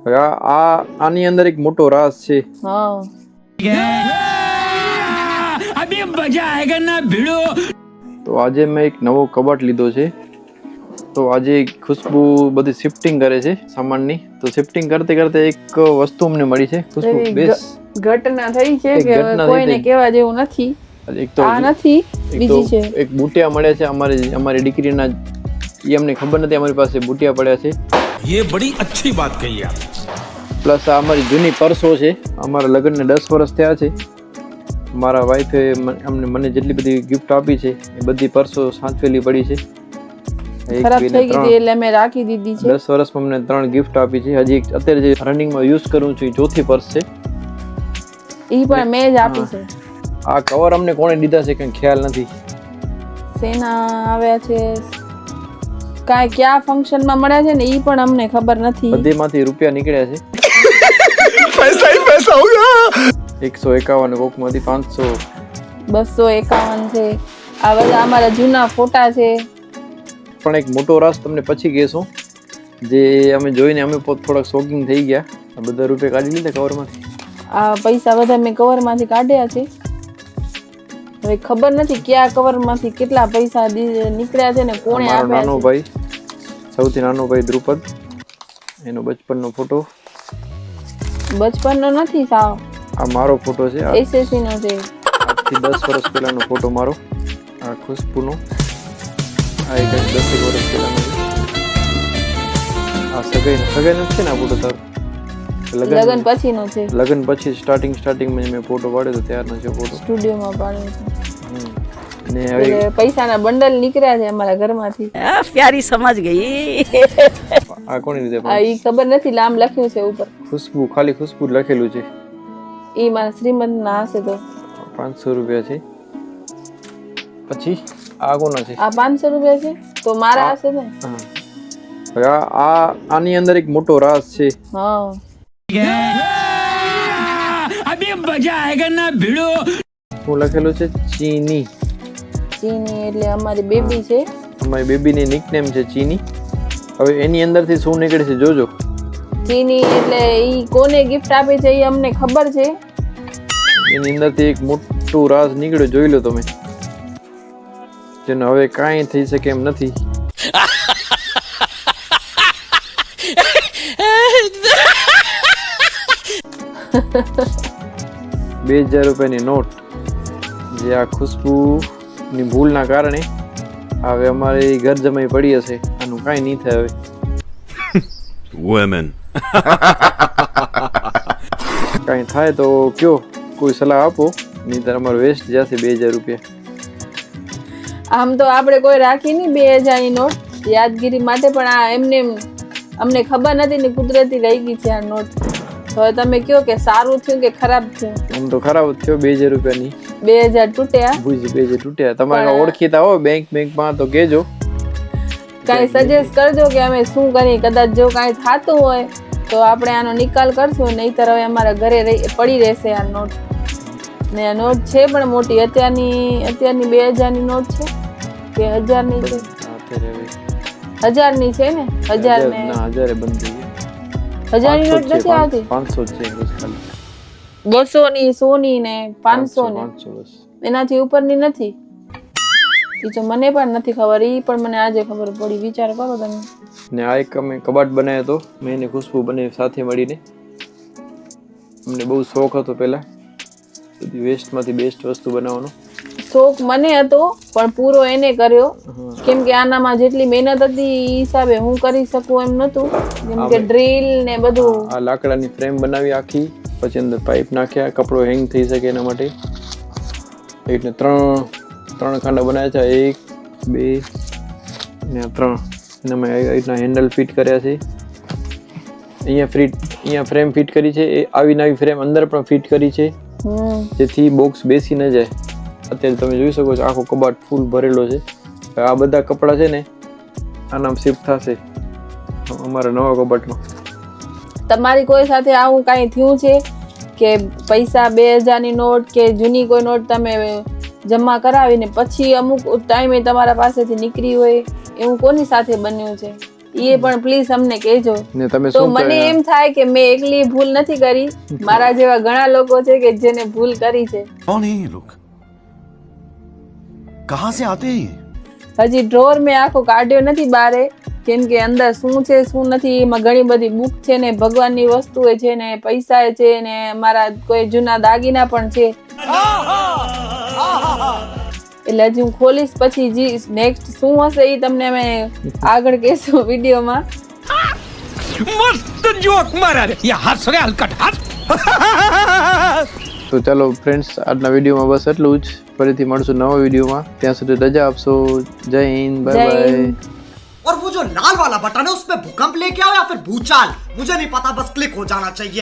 આની અંદર એક મોટો રાઝ છે. હા अभी मजा आएगा ना भिड़ो. તો આજે મેં એક નવો કબાટ લીધો છે. તો આજે ખુશ્બુ બધી શિફ્ટિંગ કરે છે સામાનની. તો શિફ્ટિંગ કરતે કરતે એક વસ્તુ અમને મળી છે. ખુશ્બુ બેસ ઘટના થઈ છે એક કે ઘટના કોઈને થઈ. કહેવા જેવું નથી. એક તો આ નથી, બીજી છે. એક બુટિયા મળ્યા છે અમારી દીકરીના. એ અમને ખબર નથી અમારી પાસે બુટિયા પડ્યા છે. ये बड़ी अच्छी बात कही आप. પ્લસ આ અમારી જૂની પર્સો છે. અમારા લગ્નને 10 વર્ષ થયા છે. મારા વાઈફે મને જેટલી બધી ગિફ્ટ આપી છે એ બધી પર્સો સાચવેલી પડી છે. ખરાબ થઈ ગઈ હતી એટલે મેં રાખી દીધી છે. 10 વર્ષમાં મને 3 ગિફ્ટ આપી છે. હજી અત્યારે જે રનિંગમાં યુઝ કરું છું એ ચોથી પર્સ છે. ઈ પણ મેં જ આપી છે. આ કવર અમને કોણે દીધા છે કંઈ ખ્યાલ નથી. સેના આવ્યા છે, કાંઈ ક્યાં ફંક્શનમાં મળ્યા છે ને ઈ પણ અમને ખબર નથી. બધીમાંથી રૂપિયા નીકળ્યા છે. पैसा ही पैसा होगा. 151 કોકમાંથી 500. 251 છે. આ બધા અમારા જૂના ફોટા છે. પણ એક મોટો રાસ તમને પછી કહેશું. જે અમે જોઈને અમે થોડાક શોકિંગ થઈ ગયા. આ બધા રૂપિયા કાઢી લીધા કવરમાંથી. આ પૈસા બધા મેં કવરમાંથી કાઢ્યા છે. હવે ખબર નથી કયા કવરમાંથી કેટલા પૈસા નીકળ્યા છે ને કોણે મારો આપ્યા નાનો છે. ભાઈ, સૌથી નાનો ભાઈ દ્રુપદ, એનો બચપનનો ફોટો. બચપનનો નથી સાવ, આ મારો ફોટો છે. એસએસસી નો છે. આજથી 10 વર્ષ પહેલાનો ફોટો મારો. આ ખુશ્બુનો. આ એક 10 વર્ષ પહેલાનો છે. આ સગાઈનો છે ને આ ફોટો તારો? લગન પછીનો છે. લગન પછી સ્ટાર્ટિંગમાં મેં ફોટો પાડ્યો તો ત્યારનો છે ફોટો. સ્ટુડિયોમાં પાડ્યો છે. ને હવે એટલે પૈસાના બંડલ નીકળ્યા છે અમારા ઘરમાંથી. प्यारी समझ गई. આ કોની રીતે આ ઈ ખબર નથી, નામ લખ્યું છે ઉપર. ખુશ્બુ, ખાલી ખુશ્બુ લખેલું છે. ઈ મારા શ્રીમંત ના હશે તો. 500 રૂપિયા છે. પછી આ કોના છે? આ 500 રૂપિયા છે તો મારા હશે ને. હા, આની અંદર એક મોટો રાઝ છે. હા अभी मजा आएगा ना भिड़ो. શું લખેલું છે? ચીની. ચીની એટલે અમારી બેબી છે. અમારી બેબીની નિકનેમ છે ચીની. હવે એની અંદરથી શું નીકળે છે જોજો. ચીની એટલે ઈ કોને ગિફ્ટ આપી છે ઈ અમને ખબર છે. એની અંદરથી એક મોટું રાઝ નીકળ્યો, જોઈ લો તમે. જેને હવે કાંઈ થઈ શકે એમ નથી. ₹2000 નોટ, જે આ ખુશ્બુની ભૂલના કારણે હવે અમારી ઘર જમાઈ પડી હશે. આનું કાંઈ નહીં થાય હવે. Women. કાંઈ થાય તો કયો, કોઈ સલાહ આપો. નહીં અમારો વેસ્ટ જશે ₹2000. આમ તો આપણે કોઈ રાખી નહીં 2000 ની નોટ યાદગીરી માટે, પણ આ એમને અમને ખબર નથી ને કુદરતી રહી ગઈ છે આ નોટ. તો હવે તમે કયો કે સારું થયું કે ખરાબ થયું? આમ તો ખરાબ જ થયો. ₹2000 2000 તૂટ્યા. 2000 તૂટ્યા. તમારે ઓળખીતા હોય બેંકમાં તો કહેજો. કાંઈ સજેસ્ટ કરજો કે અમે શું કરીએ. કદાચ જો કાંઈ થતું હોય તો આપણે આનો નિકાલ કરશું, નહીંતર હવે અમારા ઘરે પડી રહેશે આ નોટ. ને આ નોટ છે પણ મોટી. અત્યારની 2000 ની નોટ છે કે 1000 ની છે? 1000 ની છે ને. 1000 ને ના, 1000 બંધ થઈ ગયા. 1000 ની નોટ નથી આવતી. 500 છે બસ ખાલી. 200 ની, 100 ની ને 500 ની, 500 બસ. એનાથી ઉપરની નથી. ઈ તો મને પણ નથી ખબર. ઈ પણ મને આજે ખબર પડી. વિચાર કરો તમે. ને આ એક અમે કબાટ બનાવ્યો હતો, મેં એને ખુશ્બુ બંને સાથે મળીને. અમને બહુ શોખ હતો પહેલા બધી વેસ્ટમાંથી બેસ્ટ વસ્તુ બનાવવાનો. શોખ મને હતો પણ પૂરો એને કર્યો. કેમ કે આનામાં જેટલી મહેનત હતી ઈ હિસાબે હું કરી શકું એમ નતું. જેમ કે ડ્રીલ ને બધું. આ લાકડાની ફ્રેમ બનાવી આખી, પછી અંદર પાઇપ નાખ્યા, કપડો હેંગ થઈ શકે એના માટે. એટલે ત્રણ ખાંડા બનાવ્યા છે. 1 2 ને 3. એનામાં આવી રીતના હેન્ડલ ફિટ કર્યા છે. અહીંયા ફ્રેમ ફિટ કરી છે. એ આવી નવી ફ્રેમ અંદર પણ ફિટ કરી છે, જેથી બોક્સ બેસી ન જાય. અત્યારે તમે જોઈ શકો છો આખો કબાટ ફૂલ ભરેલો છે. આ બધા કપડા છે ને આનામ શિફ્ટ થશે અમારા નવા કબાટમાં. તમારી કોઈ સાથે આવું કાંઈ થયું છે કે પૈસા 2000 ની નોટ કે જૂની કોઈ નોટ તમે જમા કરાવીને પછી અમુક ટાઈમે તમારા પાસેથી નીકળી હોય, એવું કોની સાથે બન્યું છે? એ પણ પ્લીઝ અમને કહેજો. ને તમે તો શું મને એમ થાય કે મેં એકલી ભૂલ નથી કરી, મારા જેવા ઘણા લોકો છે કે જેને ભૂલ કરી છે. कौन है ये लोग? कहाँ से आते हैं ये? હજી ડ્રોર મેં આખો કાઢ્યો નથી બારે, કેમ કે અંદર શું છે શું નથી એમાં ઘણી બધી બુક છે ને ભગવાનની વસ્તુઓ છે ને પૈસા છે ને મારા કોઈ જૂના દાગીના પણ છે. એટલે હજી હું ખોલીશ પછી જી નેક્સ્ટ શું હશે એ તમને અમે આગળ કહેશું વિડીયોમાં. मस्त जोक मारा रे ये हंस रे हलकट हंस તો ચાલો ફ્રેન્ડ્સ, આજના વિડીયોમાં બસ એટલું જ. ફરીથી મળશું નવા વિડીયોમાં. ત્યાં સુધી રજા આપશો. જય હિન્દ, બાય જય બાય. હિન્દ. और वो जो लाल वाला बटन है उस पे भूकंप लेके आओ या फिर भूचाल, मुझे नहीं पता, बस क्लिक हो जाना चाहिए.